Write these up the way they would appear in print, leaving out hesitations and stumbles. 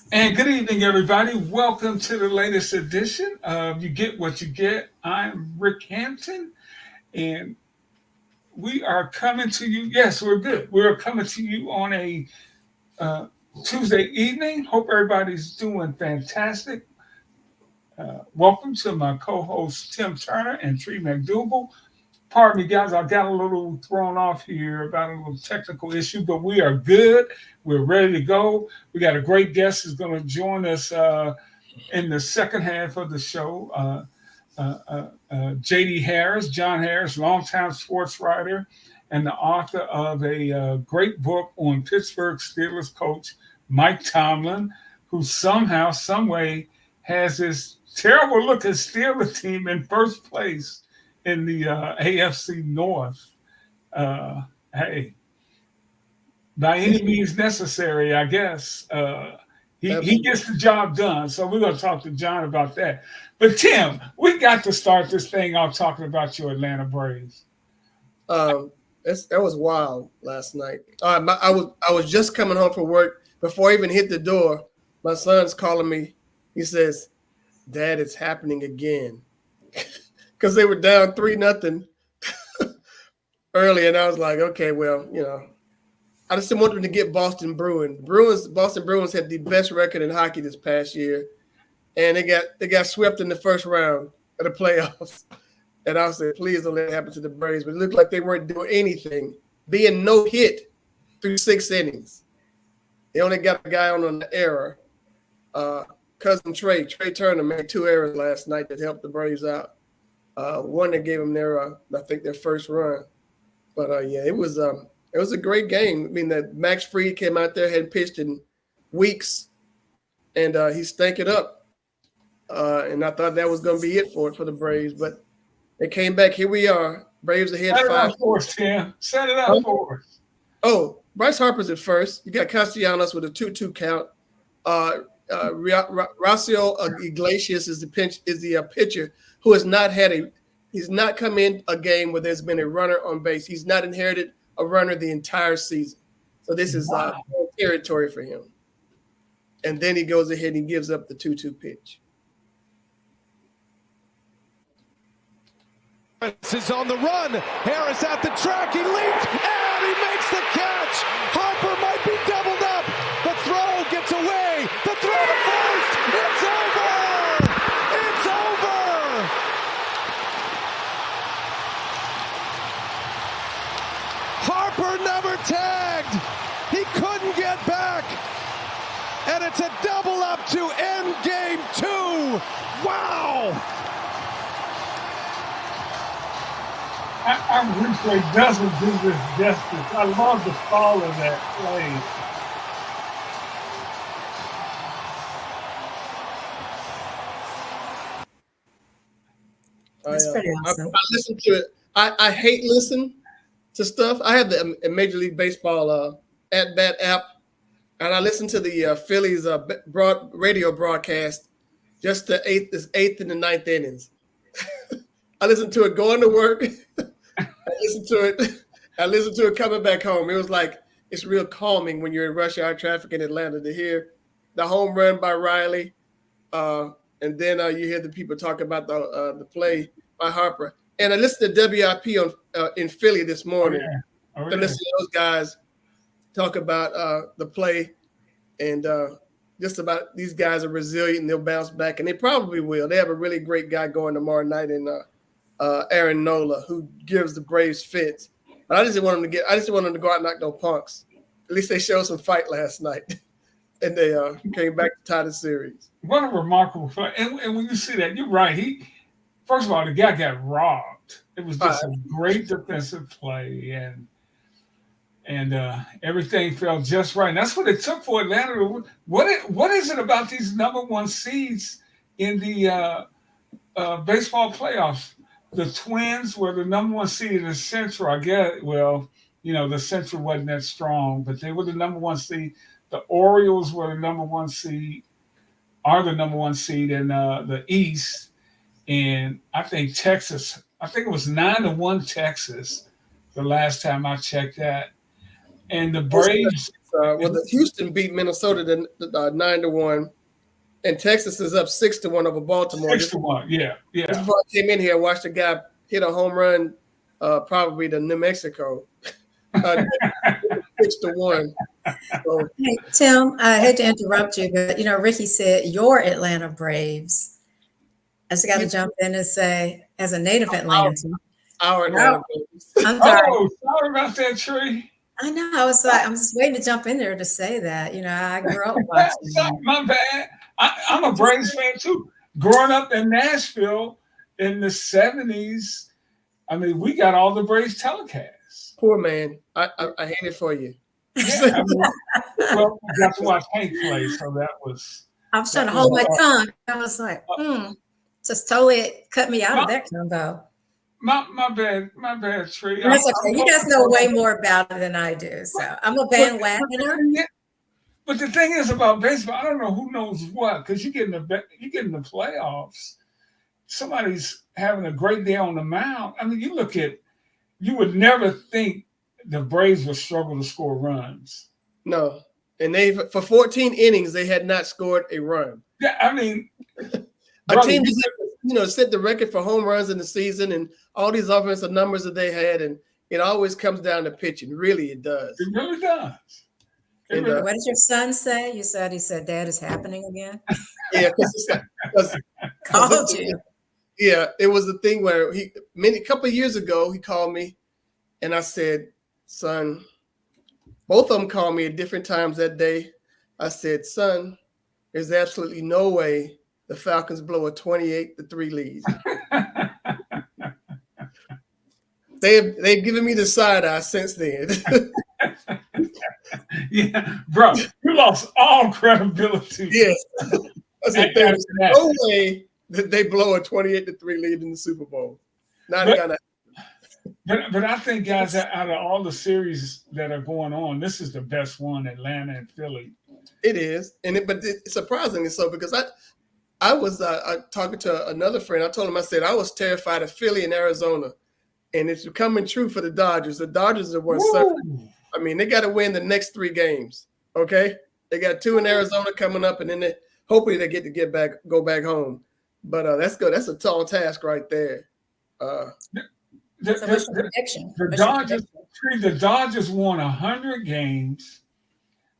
And good evening, everybody. Welcome to the latest edition of You Get What You Get. I'm Rick Hampton, and we are coming to you. Yes, we're good. We're coming to you on a uh, Tuesday evening. Hope everybody's doing fantastic. Welcome to my co hosts, Tim Turner and Tree McDougal. Pardon me, guys, I got a little thrown off here about a little technical issue, but we are good. We're ready to go. We got a great guest who's going to join us in the second half of the show. J.D. Harris, John Harris, longtime sports writer and the author of a great book on Pittsburgh Steelers coach Mike Tomlin, who somehow, some way, has this terrible looking Steelers team in first place in the AFC North. Uh, hey, by any means necessary, I guess. He gets the job done. So we're going to talk to John about that. But Tim, we got to start this thing off talking about your Atlanta Braves. That was wild last night. I was just coming home from work before I even hit the door. My son's calling me. He says, "Dad, it's happening again," because they were down 3-0 early, and I was like, "Okay, well, I just didn't want them to get Boston Bruins. Boston Bruins had the best record in hockey this past year, and they got swept in the first round of the playoffs." And I said, please don't let it happen to the Braves. But it looked like they weren't doing anything, being no hit through 6 innings. They only got a guy on the error. Cousin Trey Turner made 2 errors last night that helped the Braves out. One that gave them their first run. But it was a great game. I mean, that Max Fried came out there, hadn't pitched in weeks, and he stank it up. And I thought that was going to be it for the Braves, but they came back. Here we are. Braves ahead 5. Set it up for us, Tim. Set it up for us. Oh, Bryce Harper's at first. You got Castellanos with a 2-2 count. Raciel Iglesias is the pitcher who has not he's not come in a game where there's been a runner on base. He's not inherited a runner the entire season. So this is territory for him. And then he goes ahead and he gives up the 2-2 pitch. Harris is on the run. Harris at the track. He leaps and he makes the catch. Harper might be doubled up. The throw gets away. The throw to first. It's over. It's over. Harper never tagged. He couldn't get back. And it's a double up to end game 2. Wow. Our replay doesn't do this justice. I love the fall of that play. That's pretty awesome. I listen to it. I hate listen to stuff. I have the Major League Baseball at-bat app, and I listen to the Phillies radio broadcast just the eighth and the ninth innings. I listen to it going to work. I listened to it coming back home. It was like it's real calming when you're in rush hour traffic in Atlanta to hear the home run by Riley, and then you hear the people talk about the play by Harper. And I listened to WIP in Philly this morning. To listen to those guys talk about the play and just about these guys are resilient and they'll bounce back, and they probably will. They have a really great guy going tomorrow night in Aaron Nola, who gives the Braves fits. But I just want them to go out and knock no punks. At least they showed some fight last night, and they came back to tie the series. What a remarkable fight! And when you see that, you're right. First of all, the guy got robbed. It was just a great defensive play, and everything felt just right. And that's what it took for Atlanta. What is it about these number 1 seeds in the baseball playoffs? The Twins were the number 1 seed in the Central. I guess, the Central wasn't that strong, but they were the number 1 seed. The Orioles were the number 1 seed, are the number 1 seed in the East. And I think Texas, it was 9-1 Texas the last time I checked that. And the Braves, Houston beat Minnesota 9-1, and Texas is up 6-1 over Baltimore. 6-1, yeah. This before I came in here, I watched a guy hit a home run, probably to New Mexico, 6-1. So, Hey, Tim, I hate to interrupt you, but Ricky said your Atlanta Braves. I just got to jump in and say, as a native Atlantan, our Atlanta Braves. I'm sorry. Oh, sorry about that, Tree. I know. I was like, I'm just waiting to jump in there to say that. I grew up watching. My bad. I'm a Braves fan too. Growing up in Nashville in the 70s, I mean, we got all the Braves telecasts. Poor man. I hate it for you. Yeah, well, I got to watch Hank play, so that was. I was trying to hold my tongue. I was like, just totally cut me out of that combo. My bad, Tree. That's okay. You guys know way more about it than I do, so I'm a bandwagoner. But the thing is about baseball, I don't know who knows what, because you get in the playoffs, somebody's having a great day on the mound. I mean, you would never think the Braves would struggle to score runs. No, and for 14 innings they had not scored a run. Yeah, I mean, a team set the record for home runs in the season and all these offensive numbers that they had, and it always comes down to pitching. Really, it does. It really does. What did your son say? He said, Dad, is happening again? Yeah, because called you. Yeah, it was the thing where a couple of years ago he called me, and I said, son, both of them called me at different times that day. I said, son, there's absolutely no way the Falcons blow a 28-3 lead. They've given me the side eye since then. Yeah, bro, you lost all credibility. Yes. I said, there's no way that they blow a 28-3 lead in the Super Bowl. Not gonna. But I think, guys, out of all the series that are going on, this is the best one, Atlanta and Philly. It is, but it's surprisingly so, because I was talking to another friend. I told him, I said, I was terrified of Philly and Arizona, and it's becoming true for the Dodgers. The Dodgers are one suffering. I mean, they got to win the next 3 games. Okay, they got 2 in Arizona coming up, and then hopefully they go back home. But that's good. That's a tall task right there. The Dodgers won 100 games.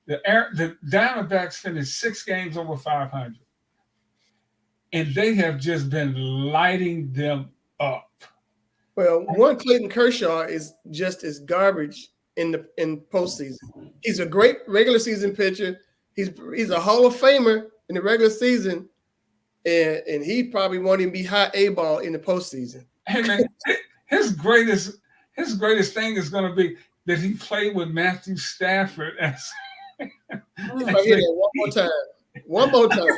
The Diamondbacks finished 6 games over 500, and they have just been lighting them up. Well, one Clayton Kershaw is just as garbage in postseason. He's a great regular season pitcher. He's a Hall of Famer in the regular season, and he probably won't even be high A ball in the postseason. Hey man, his greatest thing is going to be that he played with Matthew Stafford. One more time.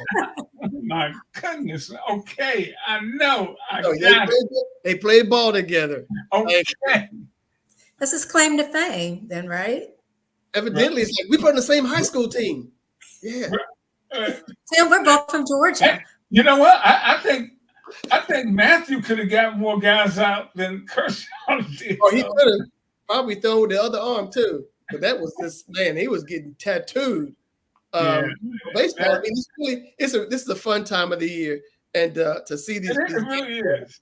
My goodness. Okay, I know. They played ball together. Okay. That's his claim to fame, then, right? Evidently, it's like we put on the same high school team. Yeah. Tim, we're both from Georgia. You know what? I think Matthew could have got more guys out than Kershaw did. Oh, he could have probably thrown with the other arm too. But that was this man. He was getting tattooed. Baseball. I mean, this is a fun time of the year, and to see these. It really is.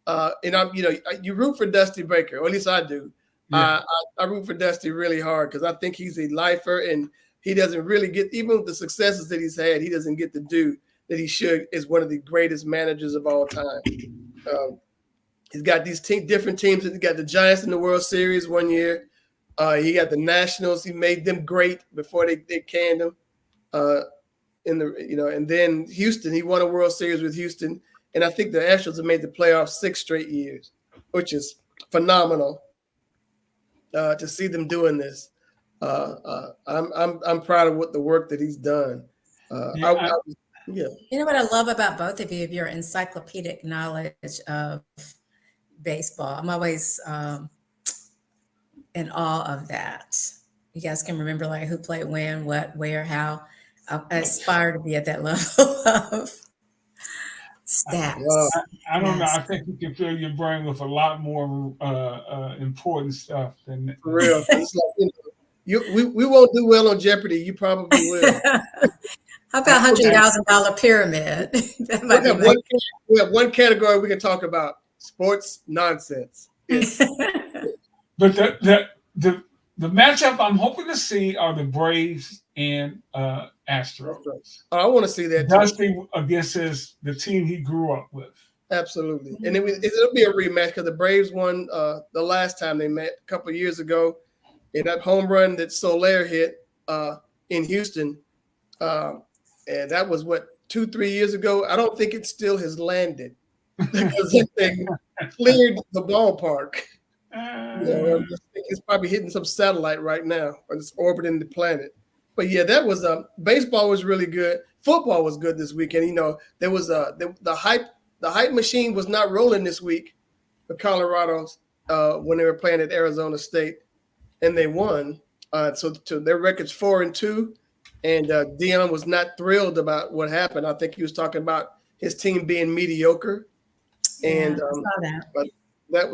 And you root for Dusty Baker, or at least I do. Yeah. I root for Dusty really hard because I think he's a lifer, and he doesn't really get, even with the successes that he's had, he doesn't get to do that he should as one of the greatest managers of all time. He's got these different teams. He got the Giants in the World Series one year. He got the Nationals. He made them great before they canned him. And then Houston, he won a World Series with Houston, and I think the Astros have made the playoffs 6 straight years, which is phenomenal to see them doing this. I'm proud of the work that he's done. Yeah. You know what I love about both of you, your encyclopedic knowledge of baseball. I'm always in awe of that. You guys can remember like who played when, what, where, how. I aspire to be at that level of stats. I don't know. I think you can fill your brain with a lot more important stuff than for real. It's like, We won't do well on Jeopardy. You probably will. How about $100,000 pyramid? That might be we have one category we can talk about: sports nonsense. Yes. But the matchup I'm hoping to see are the Braves and Astros. I want to see that Dusty against the team he grew up with. Absolutely, and it'll be a rematch because the Braves won the last time they met a couple of years ago in that home run that Soler hit in Houston. And that was 2-3 years ago. I don't think it still has landed because that thing cleared the ballpark. I think it's probably hitting some satellite right now, or it's orbiting the planet. But yeah, that was baseball was really good. Football was good this weekend. There was the hype machine was not rolling this week for Colorado when they were playing at Arizona State, and they won. So their record's 4-2. And Deion was not thrilled about what happened. I think he was talking about his team being mediocre, and I saw that. But that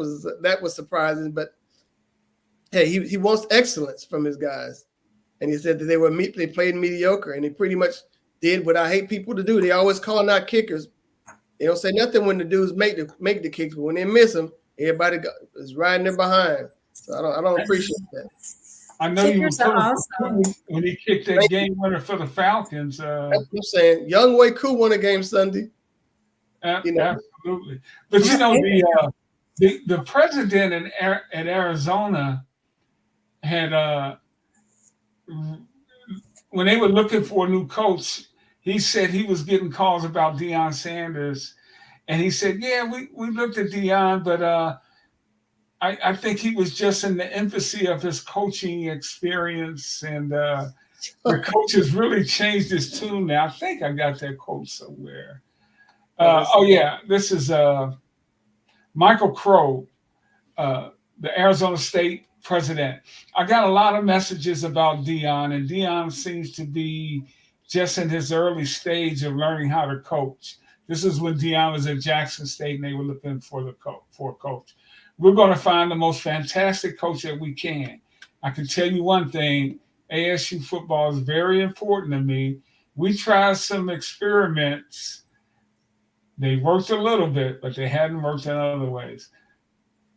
was surprising. But hey, he wants excellence from his guys, and he said that they played mediocre, and he pretty much did what I hate people to do. They always calling out kickers. They don't say nothing when the dudes make the kicks, but when they miss them, everybody is riding them behind. So I don't appreciate that. I know you were awesome when he kicked that game winner for the Falcons. That's what I'm saying. Young Wei Koo won a game Sunday. Absolutely. But the president at Arizona had when they were looking for a new coach, he said he was getting calls about Deion Sanders, and he said, "Yeah, we looked at Deion, but I think he was just in the infancy of his coaching experience, and the coach has really changed his tune now." I think I got that quote somewhere. This is Michael Crow, the Arizona State president. I got a lot of messages about Deion, and Deion seems to be just in his early stage of learning how to coach. This is when Deion was at Jackson State, and they were looking for a coach. We're going to find the most fantastic coach that we can. I can tell you one thing, ASU football is very important to me. We tried some experiments. They worked a little bit, but they hadn't worked in other ways.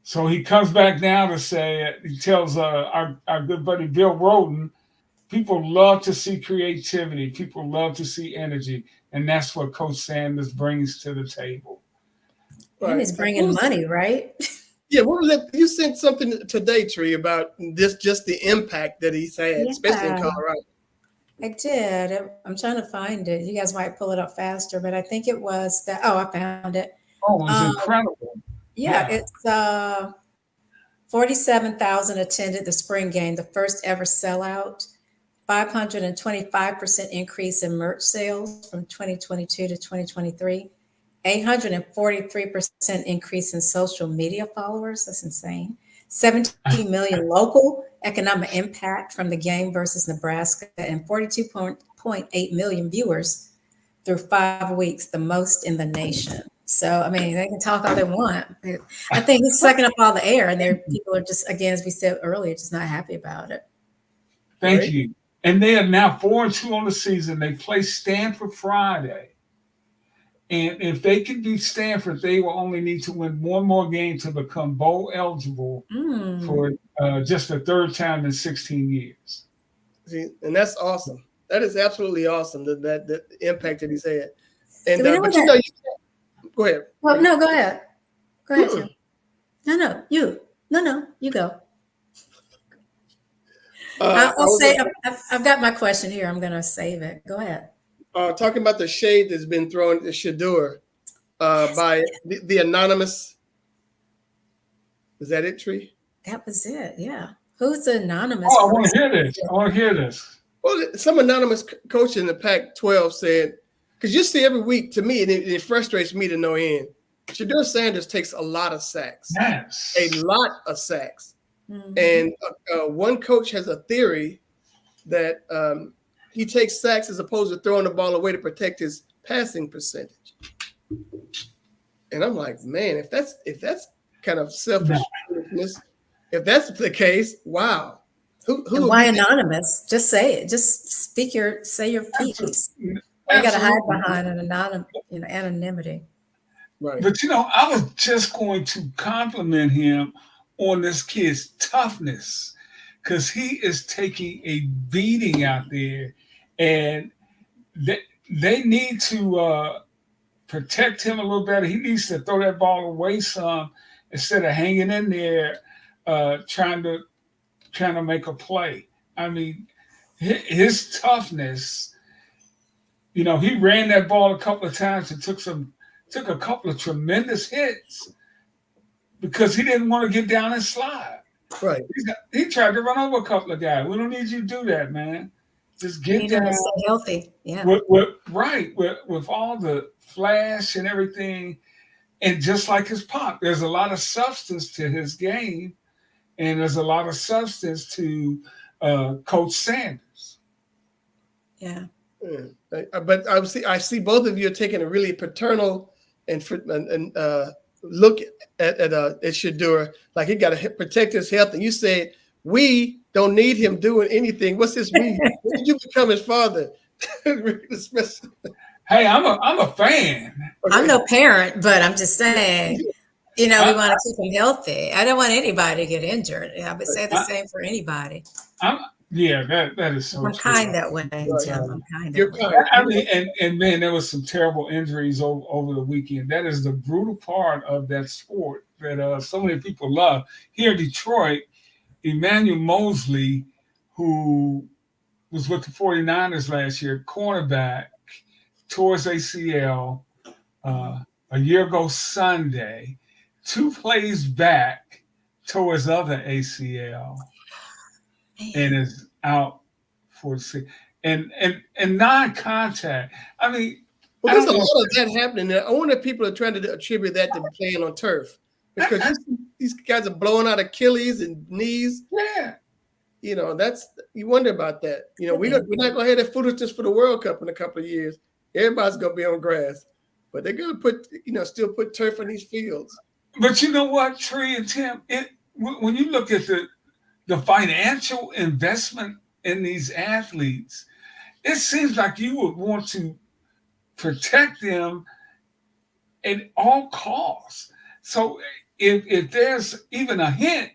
So he comes back now to say, he tells our good buddy Bill Roden, people love to see creativity. People love to see energy. And that's what Coach Sanders brings to the table. And he's bringing money, right? Yeah, what was that? You sent something today, Tree, about just the impact that he's had, especially in Colorado. I did. I'm trying to find it. You guys might pull it up faster, but I think it was that. Oh, I found it. Oh, it was incredible. Yeah, it's 47,000 attended the spring game, the first ever sellout. 525% increase in merch sales from 2022 to 2023. 843% increase in social media followers. That's insane. 17 million local economic impact from the game versus Nebraska, and 42.8 million viewers through 5 weeks, the most in the nation. So, I mean, they can talk all they want. I think he's sucking up all the air, and people are just, again, as we said earlier, just not happy about it. Thank you. And they are now 4-2 on the season. They play Stanford Friday. And if they can beat Stanford, they will only need to win one more game to become bowl eligible for just the third time in 16 years. See, and that's awesome. That is absolutely awesome, that impact that he's had. And go ahead. Well, no, go ahead. Go ahead, Tim. No, you go. I'll say I've got my question here. I'm going to save it. Go ahead. Talking about the shade that's been thrown at Shedeur by the anonymous. Is that it, Tree? That was it, yeah. Who's the anonymous? Oh, I want to hear this. Well, some anonymous coach in the Pac-12 said, because you see every week, to me, and it frustrates me to no end, Shedeur Sanders takes a lot of sacks. Yes. A lot of sacks. Mm-hmm. And one coach has a theory that he takes sacks as opposed to throwing the ball away to protect his passing percentage. And I'm like, man, if that's kind of selfishness, if that's the case, wow. And why anonymous? Just say it. Just say your piece. You got to hide behind an anonymity. Right. But I was just going to compliment him on this kid's toughness, because he is taking a beating out there, and they need to protect him a little better. He needs to throw that ball away some instead of hanging in there trying to make a play. I mean, his toughness. He ran that ball a couple of times and took a couple of tremendous hits because he didn't want to get down and slide. Right. He tried to run over a couple of guys. We don't need you to do that, man. Just get down. To stay healthy. Yeah. With all the flash and everything, and just like his pop, there's a lot of substance to his game, and there's a lot of substance to Coach Sanders. Yeah. But I see both of you are taking a really paternal and look at Shedeur, like he got to protect his health. And you said we don't need him doing anything. What's this we? When did you become his father? Hey, I'm a fan. Okay. I'm no parent, but I'm just saying, we want to keep him healthy. I don't want anybody to get injured. I would say the same for anybody. That is so I'm true. kind that way, Jim. I'm kind You're that way. kind. I mean, and man, there was some terrible injuries over the weekend. That is the brutal part of that sport that so many people love. Here in Detroit, Emmanuel Mosley, who was with the 49ers last year, cornerback, tore his ACL a year ago Sunday. 2 plays back, tore his other ACL. And is out for the season. And non-contact. I mean, well, there's a lot of that happening. I wonder if people are trying to attribute that to playing on turf, because these guys are blowing out Achilles and knees. Yeah, you wonder about that. We're not going to have that foolishness for the World Cup in a couple of years. Everybody's going to be on grass, but they're going to put still put turf in these fields. But you know what, Tree and Tim, when you look at the financial investment in these athletes, it seems like you would want to protect them at all costs. So if there's even a hint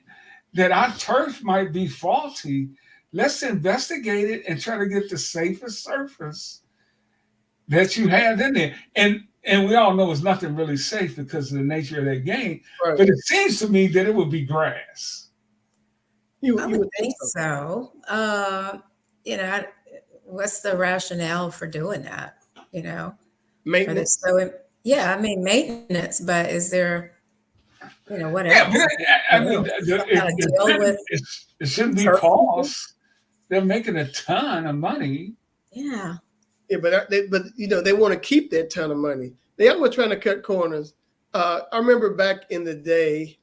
that our turf might be faulty, let's investigate it and try to get the safest surface that you have in there. And we all know it's nothing really safe because of the nature of that game. Right. But it seems to me that it would be grass. I would think so. What's the rationale for doing that? Maintenance. Maintenance. But is there, what else? It shouldn't be cost. They're making a ton of money. Yeah. Yeah, but they want to keep that ton of money. They always trying to cut corners. I remember back in the day.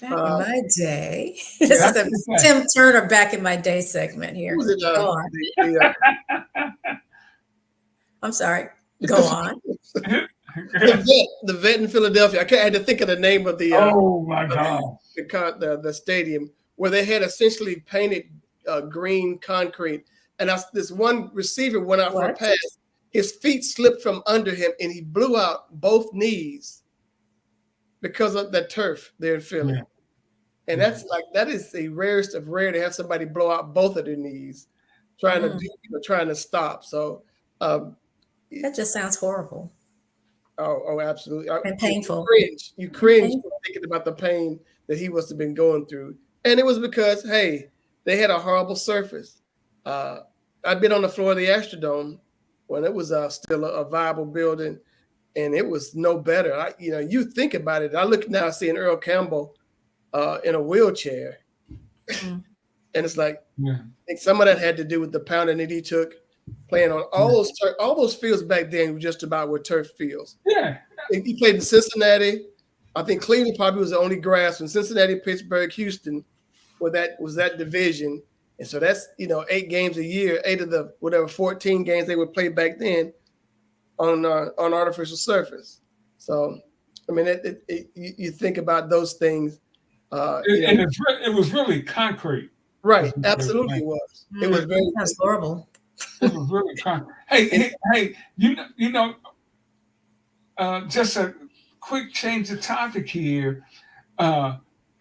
Back in my day. This is a Tim Turner back in my day segment here. Go on. I'm sorry. Go on. The vet in Philadelphia. I had to think of the name of the. Oh my God! The stadium where they had essentially painted green concrete, and this one receiver went out for a pass. His feet slipped from under him, and he blew out both knees because of the turf there in Philly. Yeah. And that is the rarest of rare to have somebody blow out both of their knees, trying to stop. So that just sounds horrible. Oh, absolutely. And painful. You cringe thinking about the pain that he must have been going through. And it was because, hey, they had a horrible surface. I'd been on the floor of the Astrodome when it was still a viable building, and it was no better. You think about it. I look now, seeing Earl Campbell in a wheelchair, and it's like, I think some of that had to do with the pounding that he took playing on all those fields back then were just about where turf fields. Yeah. He played in Cincinnati. I think Cleveland probably was the only grass. When Cincinnati, Pittsburgh, Houston, where that was that division. And so that's 8 games a year, 8 of the 14 games they would play back then on artificial surface. So, I mean, you think about those things. It was really concrete. Right, absolutely was. It was very. That's horrible. It was really kind. Hey, you know, just a quick change of topic here.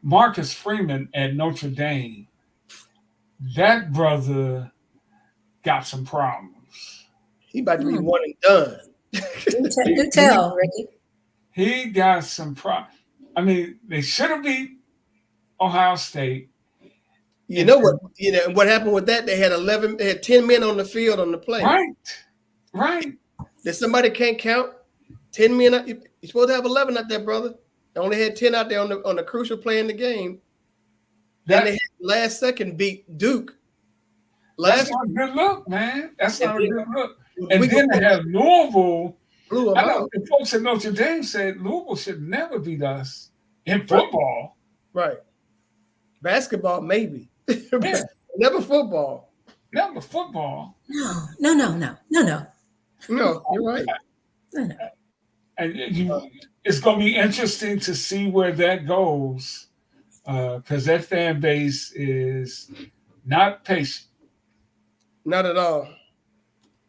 Marcus Freeman at Notre Dame. That brother got some problems. He about to be one and done. Do tell, Ricky. He got some problems. I mean, they should have beat Ohio State. You know what? You know what happened with that? They had 10 men on the field on the play. Right. That somebody can't count 10 men. You're supposed to have 11 out there, brother. They only had 10 out there on the crucial play in the game. Then they had last second beat Duke. That's not a good look, man. That's not a good look. And then they have Louisville. I know the folks at Notre Dame said Louisville should never beat us in football. Right. Basketball, maybe. Yeah. Never football. Never football. No, you're right. And it's going to be interesting to see where that goes, because that fan base is not patient. Not at all.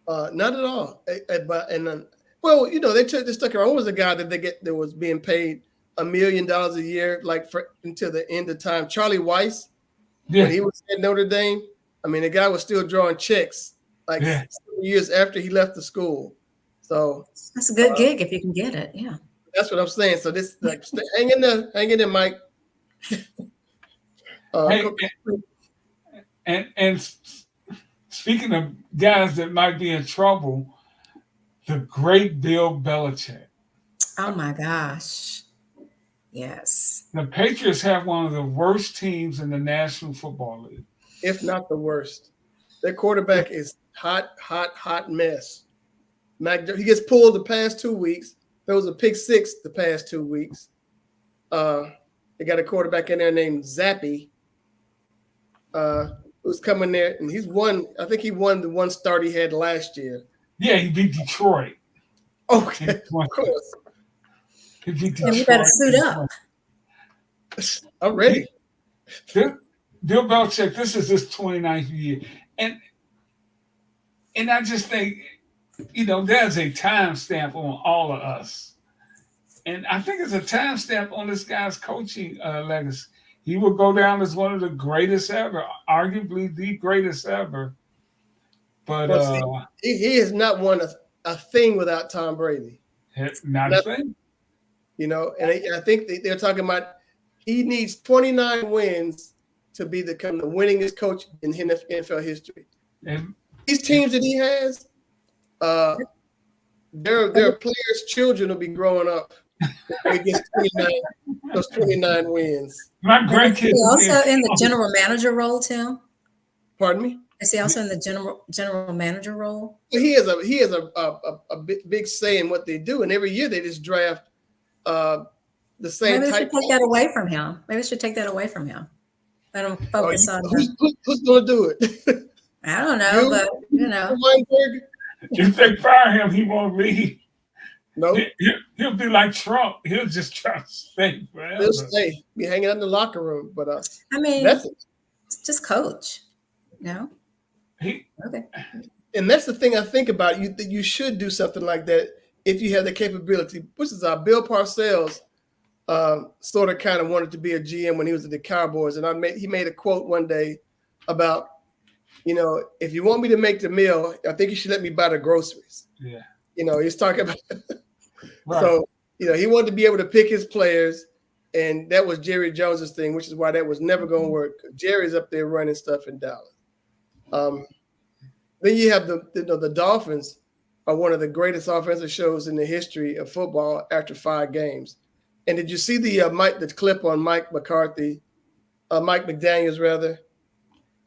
Not at all. Well, you know, they stuck around. What was the guy that was being paid $1 million a year, like until the end of time? Charlie Weiss, when he was at Notre Dame. I mean, the guy was still drawing checks like 7 years after he left the school. So that's a good gig if you can get it. Yeah, that's what I'm saying. So this, like, hang in there, Mike. And speaking of guys that might be in trouble, the great Bill Belichick. Oh my gosh. Yes. The Patriots have one of the worst teams in the National Football League. If not the worst. Their quarterback is hot mess. He gets pulled the past 2 weeks. There was a pick six the past 2 weeks. They got a quarterback in there named Zappy, who's coming there, and he's won. I think he won the one start he had last year. Yeah, he beat Detroit. Okay, of course. He beat Detroit. You better suit up. I'm ready. Bill Belichick, this is his 29th year. And I just think, you know, there's a timestamp on all of us. And I think it's a timestamp on this guy's coaching legacy. He will go down as one of the greatest ever, arguably the greatest ever. But he has not won a thing without Tom Brady. Not a thing. You know, and I think they're talking about he needs 29 wins to become the winningest coach in NFL history. And these teams that he has, their players' children will be growing up when he gets 29 wins. My grandkids. Is he also in the general manager role, Tim? Pardon me? Is he also in the general manager role? He has a big say in what they do, and every year they just draft the same Maybe type. Maybe we should take that away from him. Maybe we should take that away from him. Let him focus on. Who's going to do it? I don't know, but you know. If they fire him, he won't leave. No, he'll be like Trump. He'll just try to stay forever. He'll stay, be hanging out in the locker room. But I mean, that's it. Just coach. No. Okay. And that's the thing I think about. You should do something like that if you have the capability. Which is Bill Parcells sort of kind of wanted to be a GM when he was at the Cowboys, and he made a quote one day about, you know, if you want me to make the meal, I think you should let me buy the groceries. Yeah. You know, he's talking about. Right. So, you know, he wanted to be able to pick his players, and that was Jerry Jones's thing, which is why that was never going to work. Jerry's up there running stuff in Dallas. Then you have the Dolphins are one of the greatest offensive shows in the history of football after 5 games. And did you see the clip on Mike McDaniels rather?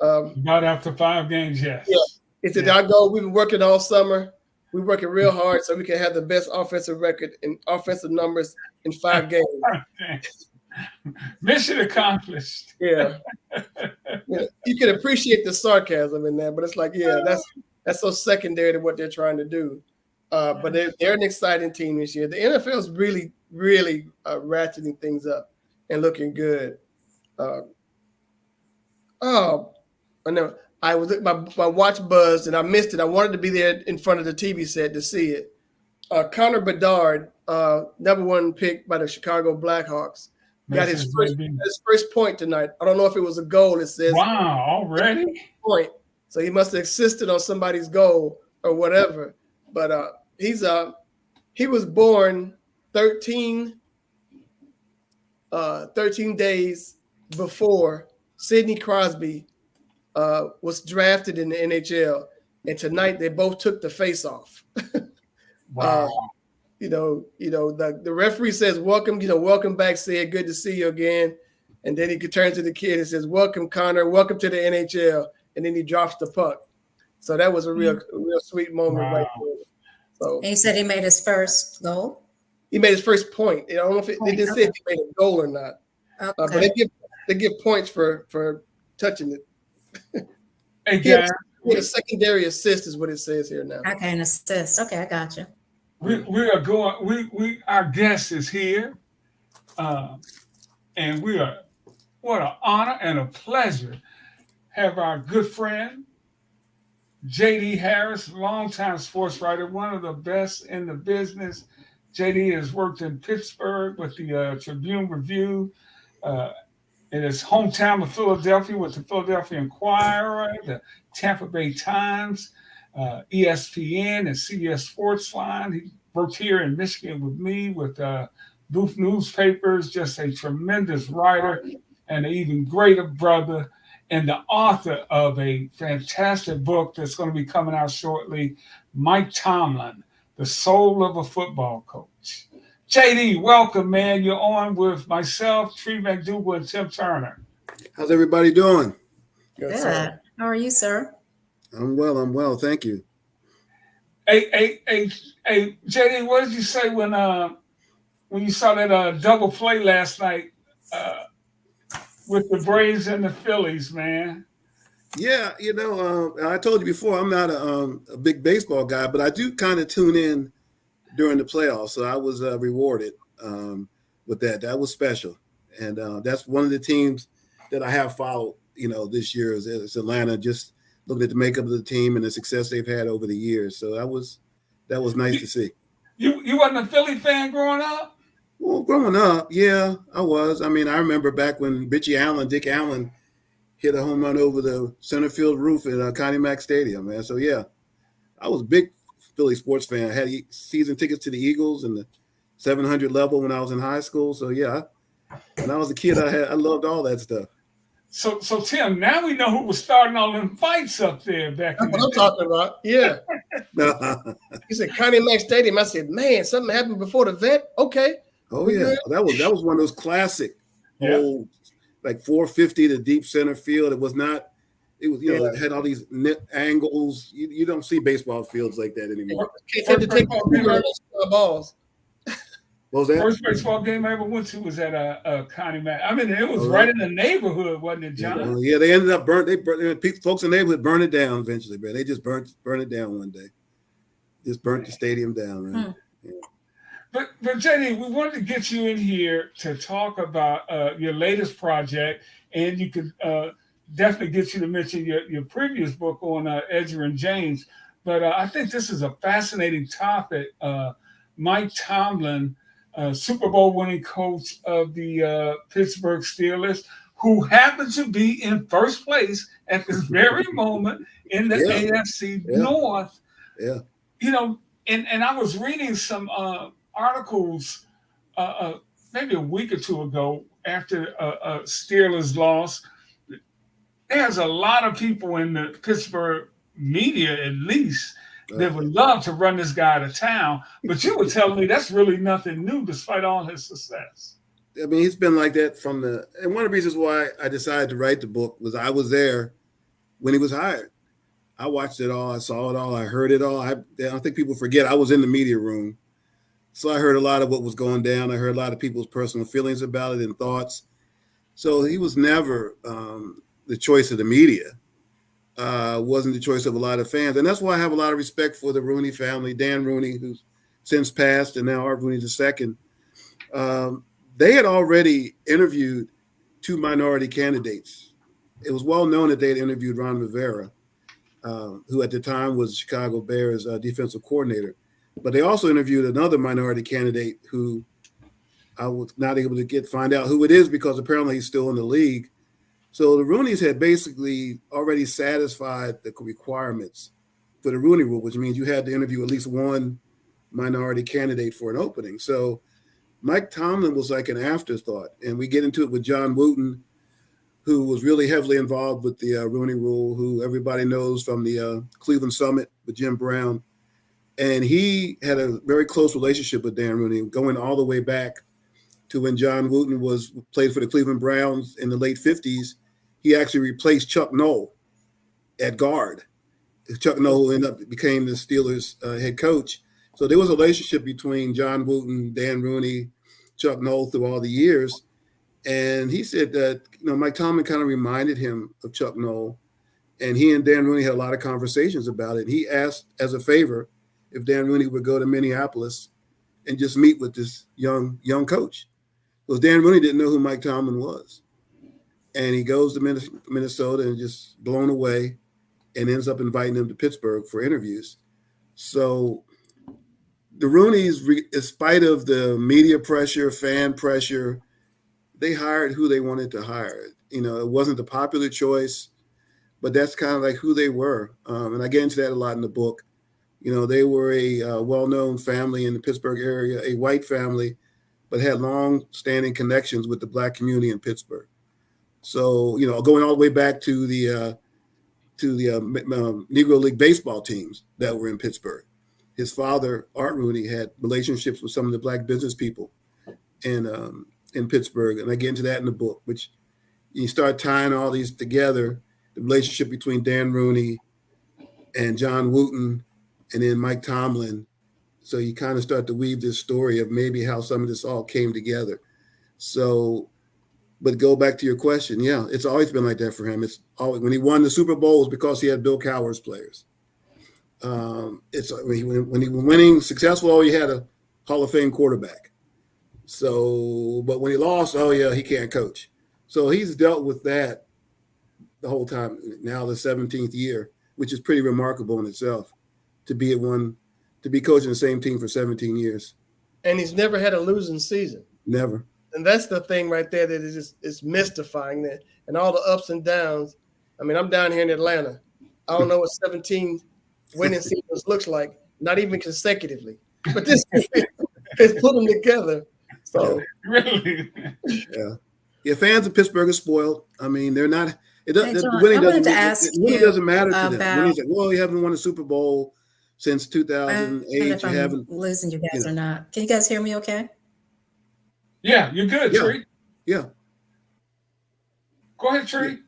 About after 5 games, yes. Yeah. He said, we've been working all summer. We're working real hard so we can have the best offensive record and offensive numbers in 5 games. Mission accomplished. Yeah. You can appreciate the sarcasm in that, but it's like, that's so secondary to what they're trying to do. But they're an exciting team this year. The NFL is really, really ratcheting things up and looking good. Oh, I know. I was my watch buzzed and I missed it. I wanted to be there in front of the TV set to see it. Connor Bedard, number one pick by the Chicago Blackhawks, got Message, baby. his first point tonight. I don't know if it was a goal. It says Wow, already? point. So he must have assisted on somebody's goal or whatever. But he was born 13 days before Sidney Crosby was drafted in the NHL, and tonight they both took the face off. Wow. The referee says, welcome, welcome back, Sid, good to see you again. And then he turns to the kid and says, welcome, Connor, welcome to the NHL. And then he drops the puck. So that was a real sweet moment right there. So And you said he made his first goal? he made his first point. I don't know if it didn't say if he made a goal or not. Okay. But they give points for touching it. Hey, guys. A secondary assist is what it says here now. Okay, an assist. Okay, I got you. We are going. Our guest is here, and what an honor and a pleasure have our good friend J.D. Harris, longtime sports writer, one of the best in the business. J.D. has worked in Pittsburgh with the Tribune Review. In his hometown of Philadelphia with the Philadelphia Inquirer, the Tampa Bay Times, ESPN, and CBS Sportsline. He worked here in Michigan with me with Booth Newspapers, just a tremendous writer and an even greater brother, and the author of a fantastic book that's going to be coming out shortly, Mike Tomlin, The Soul of a Football Coach. JD, welcome, man. You're on with myself, Tree McDougal, and Tim Turner. How's everybody doing? Good. How are you, sir? I'm well. Thank you. Hey, JD, what did you say when you saw that double play last night with the Braves and the Phillies, man? Yeah, I told you before, I'm not a big baseball guy, but I do kind of tune in during the playoffs. So I was rewarded with that. That was special. And that's one of the teams that I have followed, this year is Atlanta, just looking at the makeup of the team and the success they've had over the years. So that was nice to see. You wasn't a Philly fan growing up? Well, growing up, yeah, I was. I mean, I remember back when Dick Allen hit a home run over the center field roof at Connie Mack Stadium, man. So, yeah, I was a big Philly sports fan. I had season tickets to the Eagles and the 700 level when I was in high school. So, yeah, when I was a kid, I loved all that stuff. So Tim, now we know who was starting all them fights up there back in the day. That's what I'm talking about. Yeah. He said Connie Mack Stadium. I said, man, something happened before the vet. Okay. Oh yeah, that was one of those classic old, like 450 to deep center field. It was not. It was it had all these angles. You don't see baseball fields like that anymore. Can't take balls. What was that? First baseball game I ever went to was at Connie Mack. I mean, it was right in the neighborhood, wasn't it, John? Yeah, they ended up folks in the neighborhood burned it down eventually, man. They just burned it down one day. Just burnt the stadium down, man. Yeah. But JD, we wanted to get you in here to talk about your latest project, and you could definitely get you to mention your previous book on Edger and James. But I think this is a fascinating topic. Mike Tomlin, Super Bowl winning coach of the Pittsburgh Steelers, who happens to be in first place at this very moment in the AFC North. Yeah. And I was reading some articles maybe a week or two ago after Steelers loss. There's a lot of people in the Pittsburgh media, at least, that would love to run this guy out of town. But you were telling me that's really nothing new, despite all his success. I mean, he's been like that and one of the reasons why I decided to write the book was I was there when he was hired. I watched it all. I saw it all. I heard it all. I think people forget I was in the media room. So I heard a lot of what was going down. I heard a lot of people's personal feelings about it and thoughts. So he was never the choice of the media. Wasn't the choice of a lot of fans. And that's why I have a lot of respect for the Rooney family, Dan Rooney, who's since passed, and now Art Rooney II. They had already interviewed two minority candidates it was well known that they had interviewed Ron Rivera, who at the time was Chicago Bears defensive coordinator. But they also interviewed another minority candidate who I was not able to find out who it is because apparently he's still in the league. So the Rooneys had basically already satisfied the requirements for the Rooney Rule, which means you had to interview at least one minority candidate for an opening. So Mike Tomlin was like an afterthought. And we get into it with John Wooten, who was really heavily involved with the Rooney Rule, who everybody knows from the Cleveland Summit with Jim Brown. And he had a very close relationship with Dan Rooney, going all the way back to when John Wooten played for the Cleveland Browns in the late 50s. He actually replaced Chuck Noll at guard. Chuck Noll became the Steelers head coach. So there was a relationship between John Wooten, Dan Rooney, Chuck Noll through all the years. And he said that, Mike Tomlin kind of reminded him of Chuck Noll. And he and Dan Rooney had a lot of conversations about it. He asked as a favor if Dan Rooney would go to Minneapolis and just meet with this young coach. Because Dan Rooney didn't know who Mike Tomlin was. And he goes to Minnesota and just blown away and ends up inviting him to Pittsburgh for interviews. So the Rooneys, in spite of the media pressure, fan pressure, they hired who they wanted to hire. It wasn't the popular choice, but that's kind of like who they were. And I get into that a lot in the book. They were a well-known family in the Pittsburgh area, a white family, but had long-standing connections with the Black community in Pittsburgh. So, going all the way back to the Negro League baseball teams that were in Pittsburgh. His father, Art Rooney, had relationships with some of the Black business people in Pittsburgh. And I get into that in the book, which you start tying all these together, the relationship between Dan Rooney and John Wooten and then Mike Tomlin. So you kind of start to weave this story of maybe how some of this all came together. So, but go back to your question. Yeah, it's always been like that for him. It's always, when he won the Super Bowl, it was because he had Bill Cowher's players. It's when he was winning successful, he had a Hall of Fame quarterback. So, but when he lost, he can't coach. So he's dealt with that the whole time. Now the 17th year, which is pretty remarkable in itself, to be coaching the same team for 17 years. And he's never had a losing season. Never. And that's the thing right there that is it's mystifying, that and all the ups and downs. I mean, I'm down here in Atlanta. I don't know what 17 winning seasons looks like, not even consecutively. But this is put them together. So really, yeah. Fans of Pittsburgh are spoiled. I mean, they're not. John, winning doesn't matter to them. Winning's like, well, you haven't won a Super Bowl since 2008. If I'm losing you guys or not. Can you guys hear me? Okay. Yeah, you're good, Tree. Yeah. Go ahead, Tree.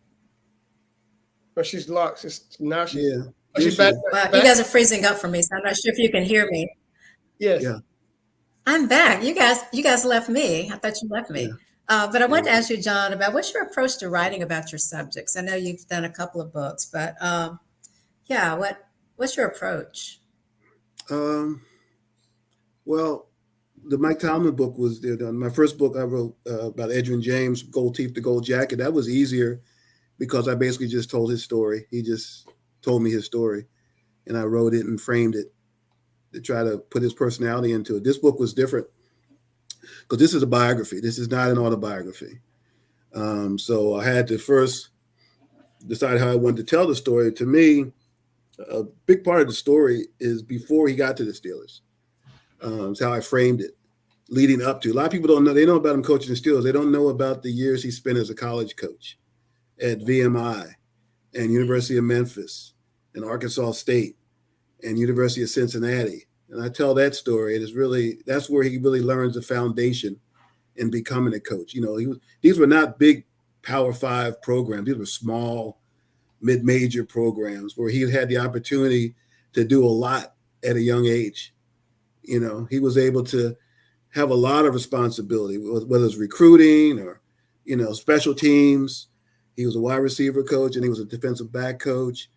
But she's locked. She's She's back. You guys are freezing up for me, so I'm not sure if you can hear me. Yes. Yeah. I'm back. You guys left me. I thought you left me. Yeah. But I wanted to ask you, John, about what's your approach to writing about your subjects? I know you've done a couple of books, but what's your approach? Well, the Mike Tomlin book was my first book I wrote about Edgerrin James, Gold Teeth to Gold Jacket. That was easier because I basically just told his story. He just told me his story, and I wrote it and framed it to try to put his personality into it. This book was different because this is a biography. This is not an autobiography. So I had to first decide how I wanted to tell the story. To me, a big part of the story is before he got to the Steelers. It's how I framed it, leading up to. A lot of people don't know. They know about him coaching the Steelers. They don't know about the years he spent as a college coach at VMI and University of Memphis and Arkansas State and University of Cincinnati. And I tell that story. That's where he really learns the foundation in becoming a coach. These were not big Power 5 programs. These were small, mid-major programs where he had the opportunity to do a lot at a young age. He was able to have a lot of responsibility, whether it's recruiting or, special teams. He was a wide receiver coach and he was a defensive back coach.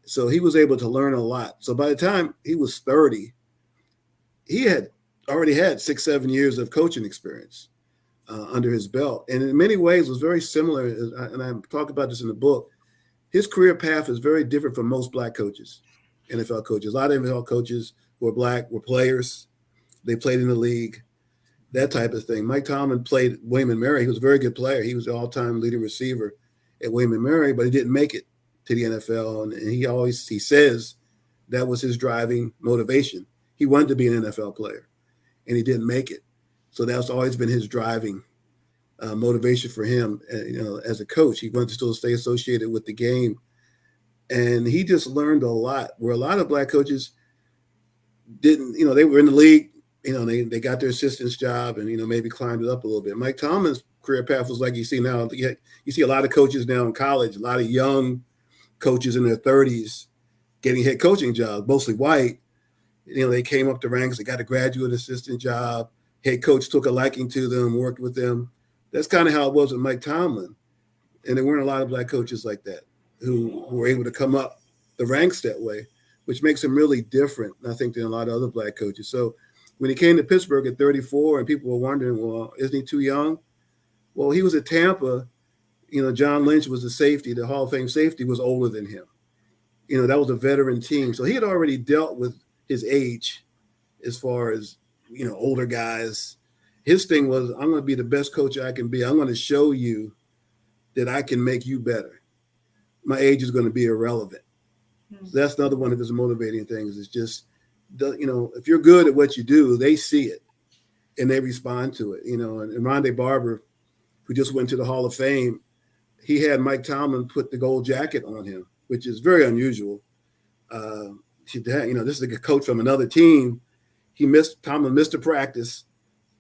So he was able to learn a lot. So by the time he was 30, he had already had 6-7 years of coaching experience. under his belt. And in many ways was very similar, and I talk about this in the book. His career path is very different from most black coaches, NFL coaches. A lot of NFL coaches who are black were players. They played in the league, that type of thing. Mike Tomlin played William & Mary. He was a very good player. He was the all-time leading receiver at William & Mary, but he didn't make it to the NFL. And he says that was his driving motivation. He wanted to be an NFL player, and he didn't make it. So that's always been his driving motivation for him, as a coach. He wanted to still stay associated with the game. And he just learned a lot, where a lot of black coaches didn't, they were in the league, they got their assistant's job and, maybe climbed it up a little bit. Mike Tomlin's career path was like you see now. You see a lot of coaches now in college, a lot of young coaches in their 30s getting head coaching jobs, mostly white. They came up the ranks, they got a graduate assistant job, head coach took a liking to them, worked with them. That's kind of how it was with Mike Tomlin. And there weren't a lot of black coaches like that who were able to come up the ranks that way, which makes him really different, I think, than a lot of other black coaches. So when he came to Pittsburgh at 34 and people were wondering, well, isn't he too young? Well, he was at Tampa. John Lynch was the safety. The Hall of Fame safety was older than him. That was a veteran team. So he had already dealt with his age as far as, older guys. His thing was, I'm going to be the best coach I can be. I'm going to show you that I can make you better. My age is going to be irrelevant. So that's another one of his motivating things. Is just, if you're good at what you do, they see it and they respond to it. And Rondé Barber, who just went to the Hall of Fame, he had Mike Tomlin put the gold jacket on him, which is very unusual. This is a coach from another team. Tomlin missed a practice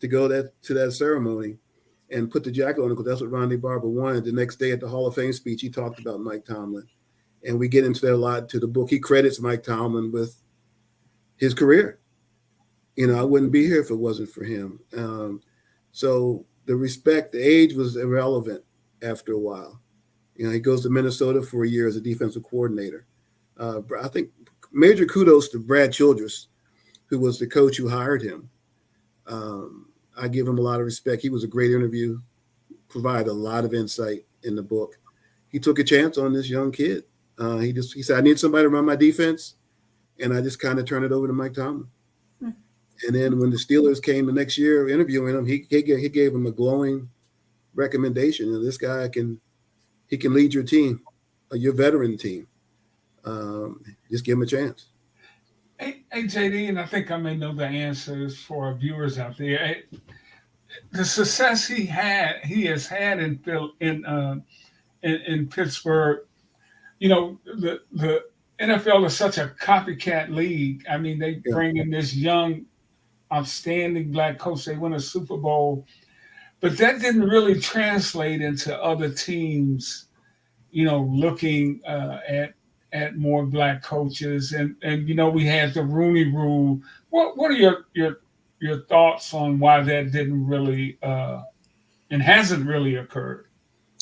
to go to that ceremony and put the jacket on him, because that's what Rondé Barber wanted. The next day at the Hall of Fame speech, he talked about Mike Tomlin. And we get into that a lot to the book. He credits Mike Tomlin with his career. I wouldn't be here if it wasn't for him. So the respect, the age was irrelevant after a while. He goes to Minnesota for a year as a defensive coordinator. I think major kudos to Brad Childress, who was the coach who hired him. I give him a lot of respect. He was a great interview, provided a lot of insight in the book. He took a chance on this young kid. He said, I need somebody to run my defense. And I just kind of turned it over to Mike Tomlin. And then when the Steelers came the next year interviewing him, he gave him a glowing recommendation. This guy can lead your team, your veteran team. Just give him a chance. Hey, JD, and I think I may know the answers for our viewers out there. The success he has had in Pittsburgh. The NFL is such a copycat league. I mean, they bring in this young, outstanding black coach. They win a Super Bowl, but that didn't really translate into other teams, looking at more black coaches. And we had the Rooney Rule. What are your thoughts on why that didn't really and hasn't really occurred?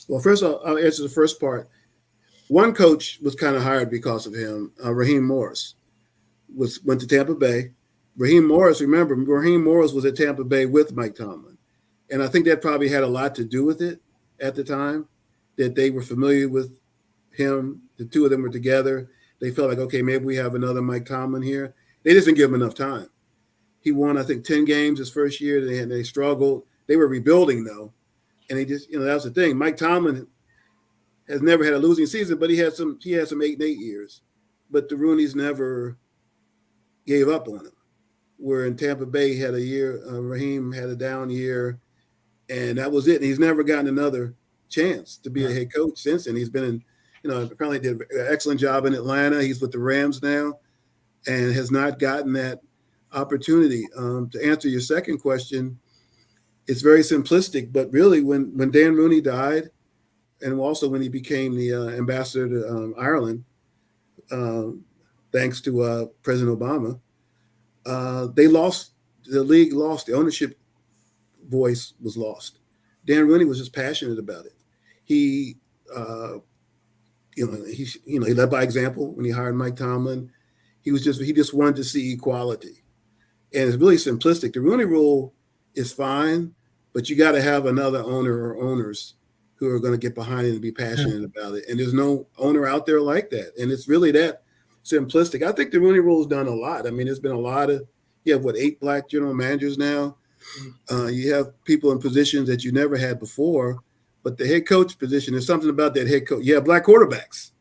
Well, first I'll answer the first part. One coach was kind of hired because of him. Raheem Morris went to Tampa Bay. Raheem Morris was at Tampa Bay with Mike Tomlin. And I think that probably had a lot to do with it at the time, that they were familiar with him. The two of them were together. They felt like, okay, maybe we have another Mike Tomlin here. They just didn't give him enough time. He won, I think, 10 games his first year. They struggled. They were rebuilding, though. And they just, that was the thing. Mike Tomlin has never had a losing season, but he had some 8-8 years. But the Rooneys never gave up on him. Where in Tampa Bay, he had a year, Raheem had a down year, and that was it. And he's never gotten another chance to be a head coach since then. He's been in, apparently did an excellent job in Atlanta. He's with the Rams now and has not gotten that opportunity. To answer your second question, it's very simplistic, but really when Dan Rooney died, and also when he became the ambassador to Ireland, thanks to President Obama, the league lost, the ownership voice was lost. Dan Rooney was just passionate about it. He led by example when he hired Mike Tomlin. He just wanted to see equality. And it's really simplistic. The Rooney Rule is fine, but you got to have another owner or owners who are going to get behind it and be passionate about it. And there's no owner out there like that. And it's really that simplistic. I think the Rooney Rule's done a lot. I mean, there's been a lot of, you have 8 black general managers now. You have people in positions that you never had before, but the head coach position, there's something about that head coach. You have black quarterbacks,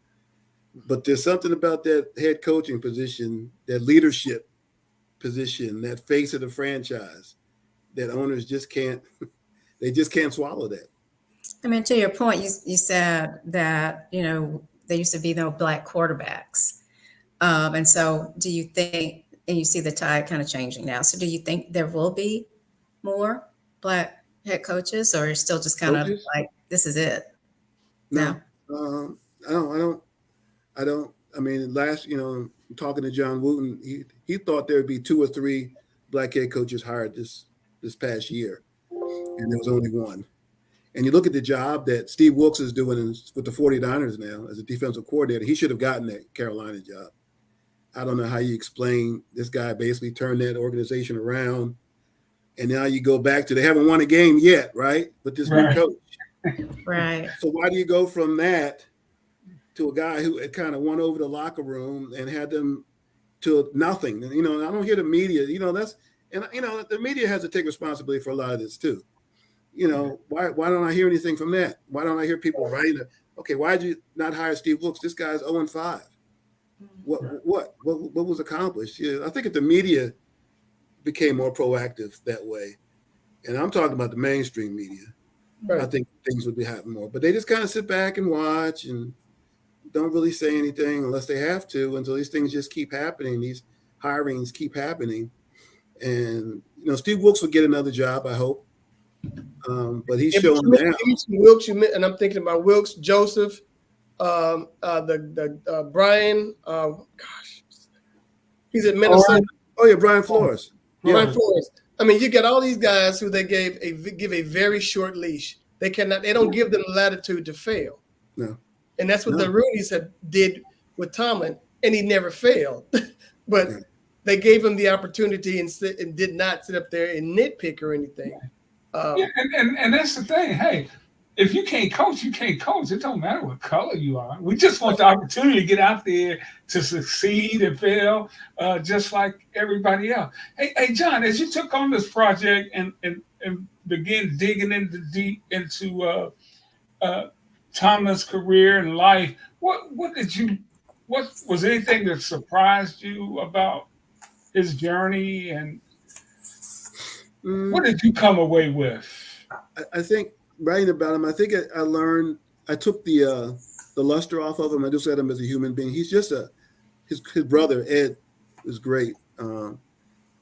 but there's something about that head coaching position, that leadership position, that face of the franchise, that owners just can't, they just can't swallow that. I mean, to your point, you said that, there used to be no black quarterbacks. And so do you think, and you see the tide kind of changing now, so do you think there will be more black head coaches, or still just kind of like, this is it? No. I don't. I mean, talking to John Wooten, he thought there would be 2 or 3 black head coaches hired this past year, and there was only one. And you look at the job that Steve Wilkes is doing with the 49ers now as a defensive coordinator. He should have gotten that Carolina job. I don't know how you explain this guy basically turned that organization around, and now you go back to they haven't won a game yet, right? But this new coach. Right. So why do you go from that to a guy who had kind of won over the locker room and had them to nothing? And, I don't hear the media, the media has to take responsibility for a lot of this too. Why don't I hear anything from that? Why don't I hear people writing, okay, why did you not hire Steve Wilkes? This guy's 0-5. What was accomplished? I think if the media became more proactive that way, and I'm talking about the mainstream media, right, I think things would be happening more. But they just kind of sit back and watch and don't really say anything unless they have to, until these things just keep happening. These hirings keep happening. And, Steve Wilkes will get another job, I hope. But he's showing now. Wilkes, and I'm thinking about Wilkes, Joseph, Brian. He's at Minnesota. Oh yeah, Brian Flores. Brian Flores. I mean, you got all these guys who they give a very short leash. They don't give them latitude to fail. No. And that's what the Rooneys did with Tomlin, and he never failed. But they gave him the opportunity and did not sit up there and nitpick or anything. And that's the thing. Hey, if you can't coach, you can't coach. It don't matter what color you are. We just want the opportunity to get out there to succeed and fail, just like everybody else. Hey, John, as you took on this project and began digging into Tomlin's career and life, what was anything that surprised you about his journey, and what did you come away with? I think writing about him, I think I learned, I took the luster off of him. I just had him as a human being. He's just his brother, Ed, is great, who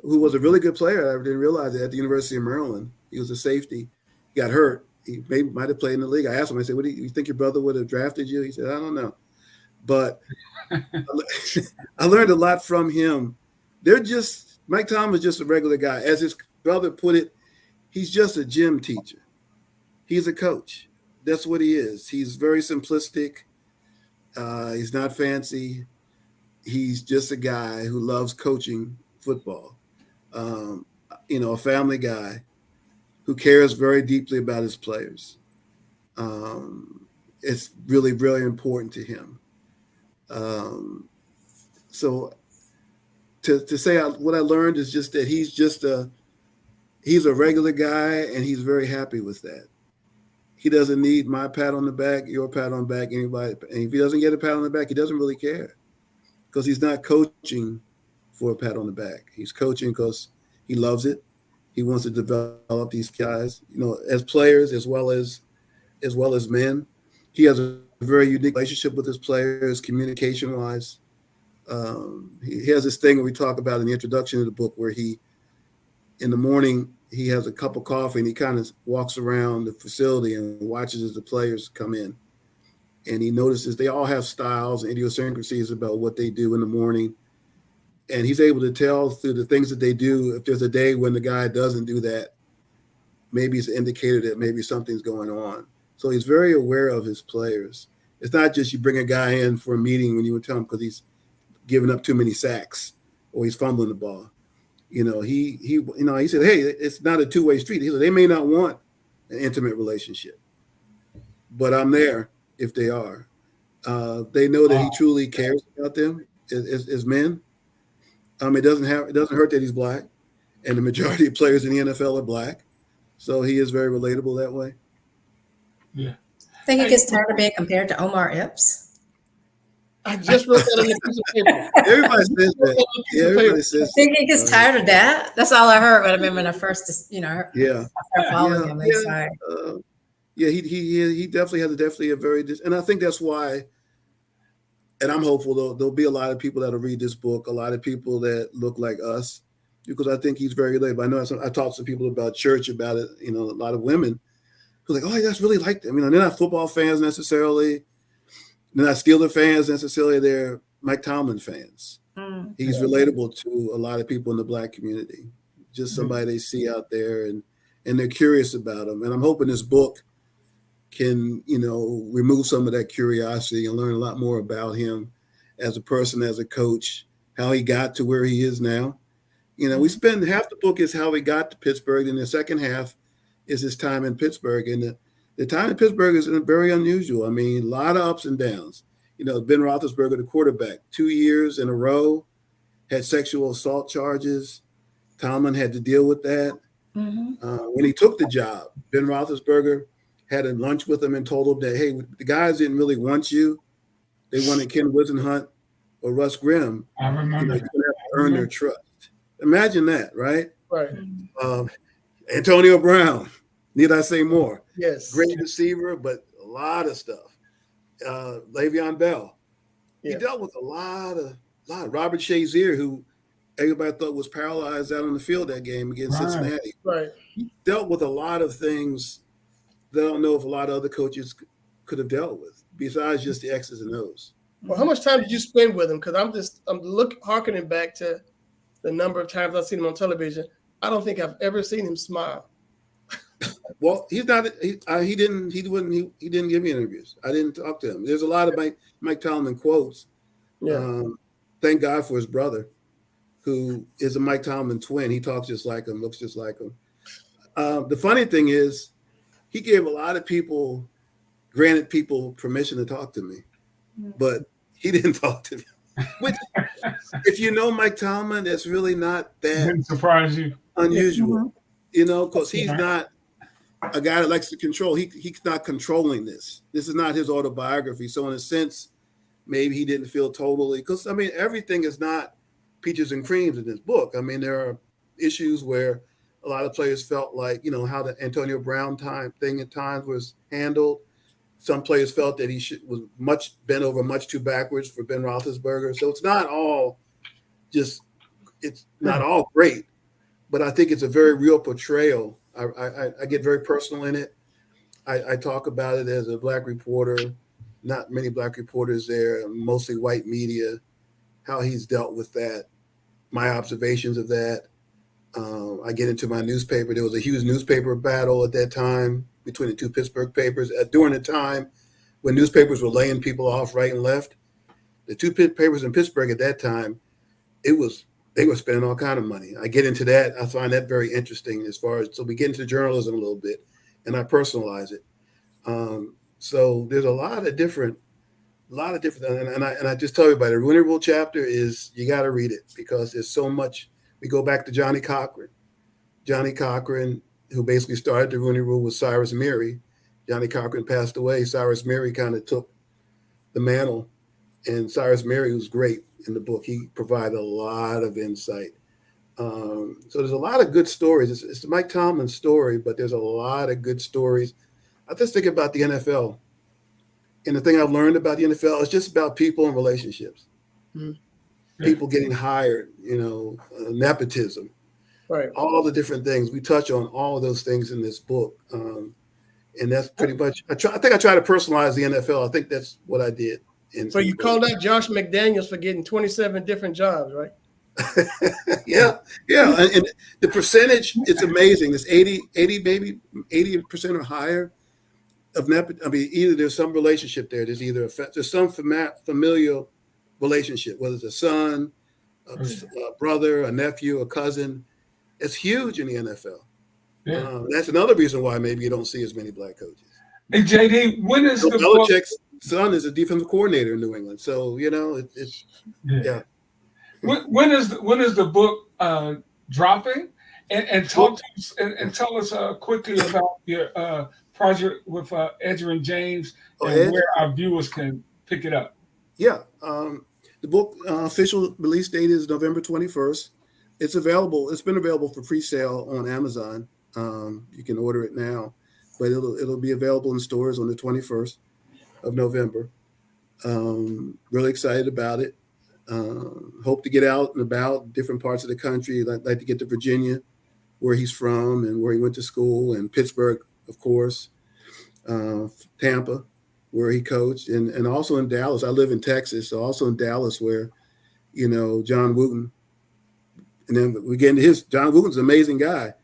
was a really good player. I didn't realize it, at the University of Maryland. He was a safety. He got hurt. He might have played in the league. I asked him, I said, "What do you think your brother would have drafted you?" He said, "I don't know." But I learned a lot from him. Mike Tomlin is just a regular guy. As his brother put it, he's just a gym teacher. He's a coach. That's what he is. He's very simplistic. He's not fancy. He's just a guy who loves coaching football. A family guy who cares very deeply about his players. It's really, really important to him. So to say what I learned is just that he's a regular guy, and he's very happy with that. He doesn't need my pat on the back, your pat on the back, anybody. And if he doesn't get a pat on the back, he doesn't really care, because he's not coaching for a pat on the back. He's coaching because he loves it. He wants to develop these guys, as players as well as men. He has a very unique relationship with his players, communication-wise. He has this thing that we talk about in the introduction of the book, where in the morning, he has a cup of coffee and he kind of walks around the facility and watches as the players come in. And he notices they all have styles and idiosyncrasies about what they do in the morning. And he's able to tell through the things that they do, if there's a day when the guy doesn't do that, maybe it's an indicator that maybe something's going on. So he's very aware of his players. It's not just you bring a guy in for a meeting when you would tell him because he's giving up too many sacks or he's fumbling the ball. He said, hey, it's not a two-way street. He said, they may not want an intimate relationship. But I'm there if they are. They know that he truly cares about them as men. It doesn't hurt that he's black, and the majority of players in the NFL are black, so he is very relatable that way. Yeah. Think he gets tired of being compared to Omar Epps? I just wrote that on a piece of paper. Everybody says that. Yeah, everybody says. Think he gets tired of that? That's all I heard. But I remember when I first, I started following him. He definitely has a very, and I think that's why. And I'm hopeful there'll be a lot of people that'll read this book, a lot of people that look like us, because I think he's very relatable. I know I talked to people about church about it, a lot of women who are like, oh, that's really like them. They're not football fans necessarily. They're not Steeler fans necessarily. They're Mike Tomlin fans. He's relatable to a lot of people in the black community, just somebody they see out there and they're curious about him. And I'm hoping this book can, remove some of that curiosity and learn a lot more about him as a person, as a coach, how he got to where he is now. We spend half the book is how he got to Pittsburgh, and the second half is his time in Pittsburgh. And the time in Pittsburgh is very unusual. A lot of ups and downs. Ben Roethlisberger, the quarterback, 2 years in a row, had sexual assault charges. Tomlin had to deal with that. When he took the job, Ben Roethlisberger had a lunch with him and told him that, hey, the guys didn't really want you. They wanted Ken Wisenhunt or Russ Grimm. I remember. You have to earn their trust. Imagine that, right? Right. Antonio Brown, need I say more? Yes. Great receiver, but a lot of stuff. Le'Veon Bell. He dealt with a lot. Robert Shazier, who everybody thought was paralyzed out on the field that game against Cincinnati. Right. He dealt with a lot of things that I don't know if a lot of other coaches could have dealt with, besides just the X's and O's. Well, how much time did you spend with him? Because I'm harkening back to the number of times I've seen him on television. I don't think I've ever seen him smile. Well, he's not. He didn't give me interviews. I didn't talk to him. There's a lot of Mike Tomlin quotes. Yeah. Thank God for his brother, who is a Mike Tomlin twin. He talks just like him, looks just like him. The funny thing is, he gave a lot of people, granted people permission to talk to me, but he didn't talk to me. Which, if you know Mike Tomlin, that's really not that Didn't surprise you. unusual, because he's not a guy that likes to control. He's not controlling this. This is not his autobiography. So in a sense, maybe he didn't feel totally, because everything is not peaches and creams in this book. There are issues where a lot of players felt like, how the Antonio Brown thing at times was handled. Some players felt that he was much bent over, much too backwards for Ben Roethlisberger. So it's not all great, but I think it's a very real portrayal. I get very personal in it. I talk about it as a black reporter, not many black reporters there, mostly white media, how he's dealt with that, my observations of that. I get into my newspaper. There was a huge newspaper battle at that time between the two Pittsburgh papers. During the time when newspapers were laying people off right and left, the two papers in Pittsburgh at that time, they were spending all kind of money. I get into that. I find that very interesting so we get into journalism a little bit, and I personalize it. So there's a lot of different, and I just tell everybody, the Rooney Rule chapter is, you got to read it because there's so much. We go back to Johnny Cochran. Johnny Cochran, who basically started the Rooney Rule with Cyrus Meary. Johnny Cochran passed away. Cyrus Meary kind of took the mantle, and Cyrus Meary was great in the book. He provided a lot of insight. So there's a lot of good stories. It's Mike Tomlin's story, but there's a lot of good stories. I just think about the NFL. And the thing I've learned about the NFL is just about people and relationships. Mm-hmm. People getting hired, nepotism, right? All the different things. We touch on all of those things in this book. And that's pretty much, I think I try to personalize the NFL. I think that's what I did. So you called out Josh McDaniels for getting 27 different jobs, right? Yeah. And the percentage, it's amazing. It's 80% or higher of either there's some relationship there. There's some familial relationship, whether it's a son, a brother, a nephew, a cousin. It's huge in the NFL. Yeah. That's another reason why maybe you don't see as many black coaches. Hey, JD, when is Bill the book? Belichick's son is a defensive coordinator in New England, so yeah. When is the book dropping? And talk to us and tell us quickly about your project with Edgerrin James and Ed? where our viewers can pick it up. Yeah. The book official release date is November 21st. It's available. It's been available for pre-sale on Amazon. You can order it now, but it'll be available in stores on the 21st of November. Really excited about it. Hope to get out and about different parts of the country. I'd like to get to Virginia, where he's from and where he went to school, and Pittsburgh, of course, Tampa, where he coached, and also in Dallas. I live in Texas, so also in Dallas, where, John Wooten, and then we get into John Wooten's an amazing guy,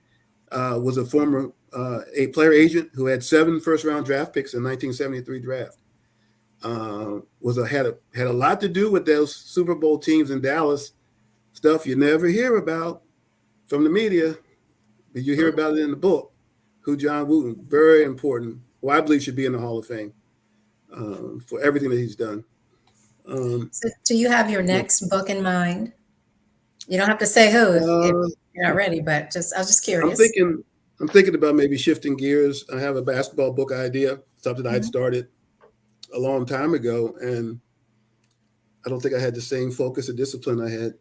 was a former a player agent who had 7 first-round draft picks in 1973 draft. Had a lot to do with those Super Bowl teams in Dallas, stuff you never hear about from the media, but you hear about it in the book. Who John Wooten, very important, who I believe should be in the Hall of Fame for everything that he's done. So do you have your next book in mind? You don't have to say who if you're not ready, but I was just curious. I'm thinking about maybe shifting gears. I have a basketball book idea, something I'd started a long time ago, and I don't think I had the same focus and discipline I had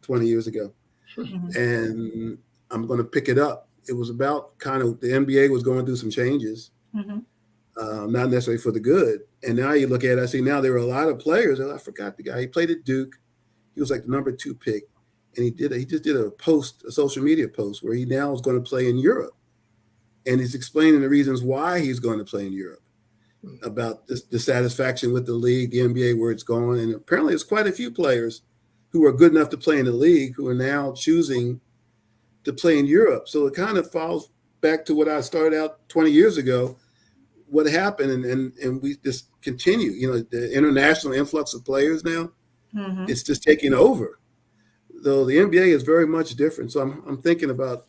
20 years ago. And I'm going to pick it up. It was about kind of the NBA was going through some changes, not necessarily for the good. And now you look at it, I see now there are a lot of players. I forgot the guy. He played at Duke. He was like the number 2 pick. And he just did a social media post where he now is going to play in Europe. And he's explaining the reasons why he's going to play in Europe, about the dissatisfaction with the league, the NBA, where it's going. And apparently there's quite a few players who are good enough to play in the league who are now choosing to play in Europe. So it kind of falls back to what I started out 20 years ago, what happened, and we just continue. The international influx of players now, it's just taking over. Though the NBA is very much different. So I'm thinking about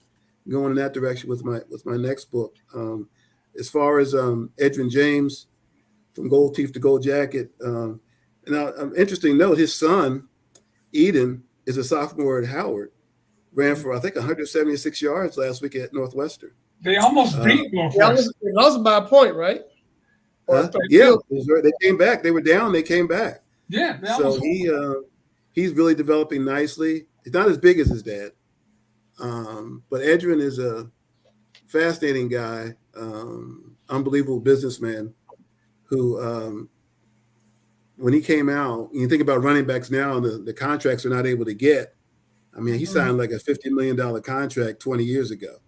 going in that direction with my next book. As far as Edgerrin James, from Gold Teeth to Gold Jacket, and an interesting note, his son, Eden, is a sophomore at Howard. Ran for, I think, 176 yards last week at Northwestern. They almost beat Northwestern. They lost by a point, right? Yeah, they came back. They were down. They came back. Yeah. So he's really developing nicely. He's not as big as his dad, but Edgerrin is a fascinating guy, unbelievable businessman who, when he came out, you think about running backs now, the contracts are not able to get. I mean, he signed like a $50 million contract 20 years ago.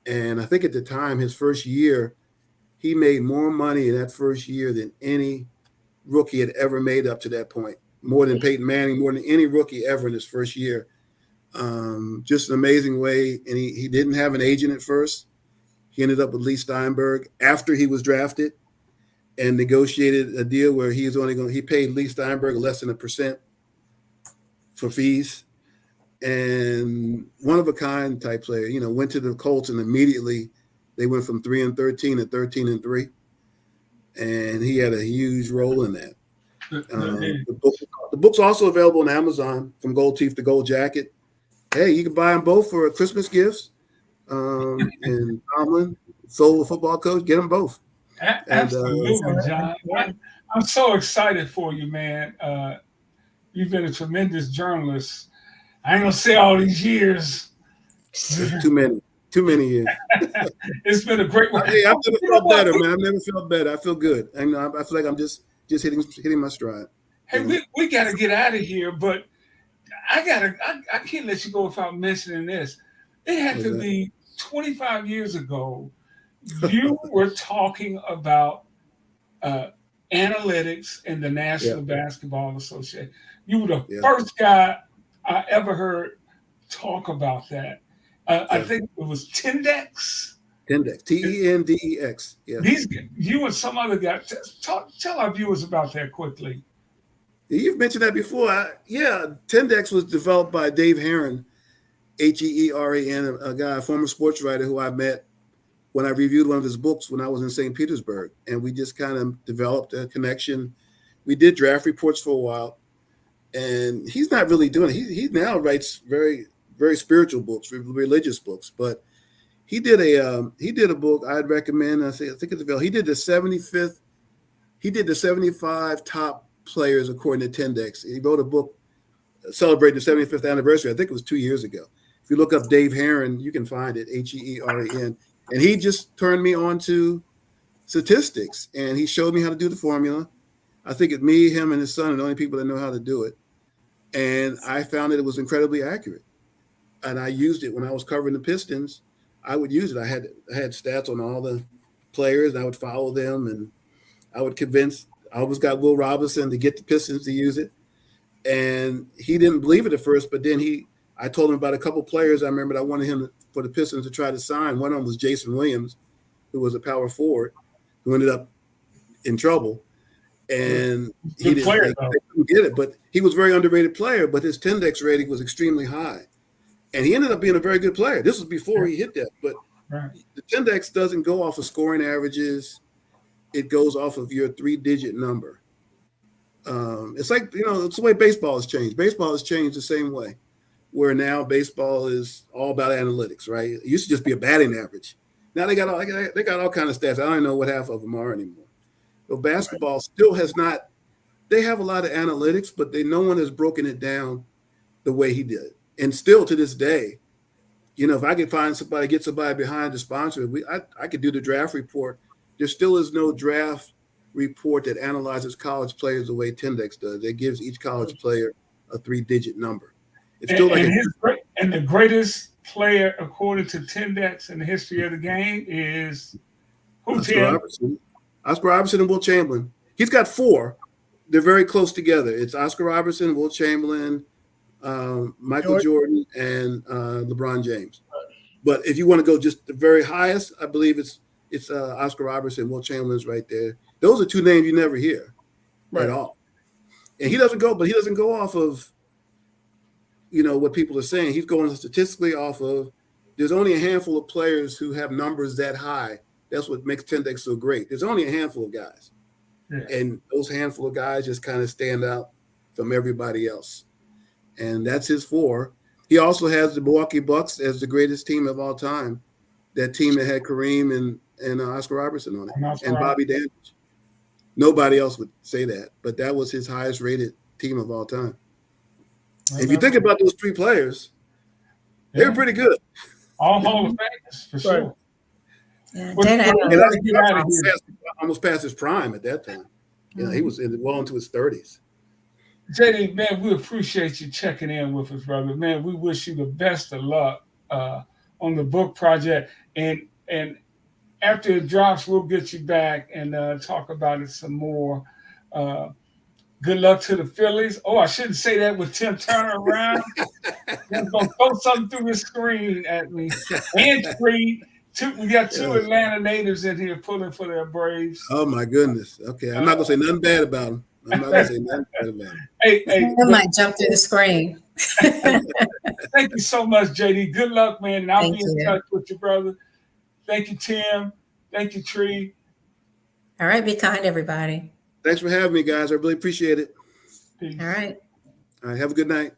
And I think at the time, his first year, he made more money in that first year than any rookie had ever made up to that point. More than Peyton Manning, more than any rookie ever in his first year. Just an amazing way. And he didn't have an agent at first. He ended up with Lee Steinberg after he was drafted and negotiated a deal where he paid Lee Steinberg less than 1% for fees. And one of a kind type player, went to the Colts, and immediately they went from 3-13 to 13-3. And he had a huge role in that. The book's also available on Amazon, From Gold Teeth to Gold Jacket. Hey, you can buy them both for Christmas gifts. And Tomlin, Soul Football Coach, get them both. Absolutely, John. I'm so excited for you, man. You've been a tremendous journalist. I ain't gonna say all these years. Too many years. It's been a great one. Hey, I've never felt better, man. I've never felt better. I feel good. I feel like I'm just hitting my stride. Hey, we got to get out of here, but I can't let you go without mentioning this. It had to be 25 years ago. You were talking about analytics in the National Basketball Association. You were the first guy I ever heard talk about that. I think it was Tendex. Tendex, Tendex. Yeah. You and some other guy. Tell our viewers about that quickly. You've mentioned that before. Tendex was developed by Dave Herron Heeren, a guy, a former sports writer who I met when I reviewed one of his books when I was in St. Petersburg. And we just kind of developed a connection. We did draft reports for a while. And he's not really doing it. He now writes very, very spiritual books, religious books. But he did a book I'd recommend. I think it's available. He did the 75th. He did the 75 top players according to Tendex. He wrote a book celebrating the 75th anniversary. I think it was 2 years ago. If you look up Dave Heeren, you can find it, Heeren. And he just turned me on to statistics, and he showed me how to do the formula. I think it's me, him, and his son are the only people that know how to do it. And I found that it was incredibly accurate. And I used it when I was covering the Pistons. I would use it. I had stats on all the players, and I would follow them, and I would convince. I always got Will Robinson to get the Pistons to use it. And he didn't believe it at first, but then I told him about a couple players I remembered I wanted him for the Pistons to try to sign. One of them was Jason Williams, who was a power forward, who ended up in trouble. And he didn't get it, but he was a very underrated player, but his Tendex rating was extremely high. And he ended up being a very good player. This was before he hit that, but the Tendex doesn't go off of scoring averages. It goes off of your 3-digit number. It's like, it's the way baseball has changed. Baseball has changed the same way, where now baseball is all about analytics, right? It used to just be a batting average. Now they got all kind of stats. I don't even know what half of them are anymore. But basketball still has not. They have a lot of analytics, but no one has broken it down the way he did. And still to this day, if I could find somebody, get somebody behind the sponsor, I could do the draft report. There still is no draft report that analyzes college players the way Tendex does. It gives each college player a 3-digit number. It's still and the greatest player according to Tendex in the history of the game is who? Oscar Robertson and Will Chamberlain. He's got 4. They're very close together. It's Oscar Robertson, Will Chamberlain, Michael Jordan, and LeBron James. But if you want to go just the very highest, I believe it's Oscar Robertson, Will Chamberlain's right there. Those are 2 names you never hear at all. And he doesn't go off of what people are saying. He's going statistically off of. There's only a handful of players who have numbers that high. That's what makes Tendex so great. There's only a handful of guys. Yeah. And those handful of guys just kind of stand out from everybody else. And that's his 4. He also has the Milwaukee Bucks as the greatest team of all time. That team that had Kareem and Oscar Robertson on it, and Bobby Dandridge. Nobody else would say that, but that was his highest rated team of all time. If you think about those 3 players, they were pretty good. All Hall of Famers, for sure. Yeah, almost past his prime at that time. He was well into his 30s. JD, man, we appreciate you checking in with us, brother. Man, we wish you the best of luck on the book project. And after it drops, we'll get you back and talk about it some more. Good luck to the Phillies. Oh, I shouldn't say that with Tim Turner around. He's going to throw something through the screen at me. And Creed. We got 2 Atlanta natives in here pulling for their Braves. Oh, my goodness. Okay, I'm not going to say nothing bad about them. I'm not going to say nothing bad about them. Hey, they might jump through the screen. Thank you so much, JD. Good luck, man. And I'll be in touch with you, brother. Thank you, Tim. Thank you, Tree. All right, be kind, everybody. Thanks for having me, guys. I really appreciate it. Peace. All right. All right, have a good night.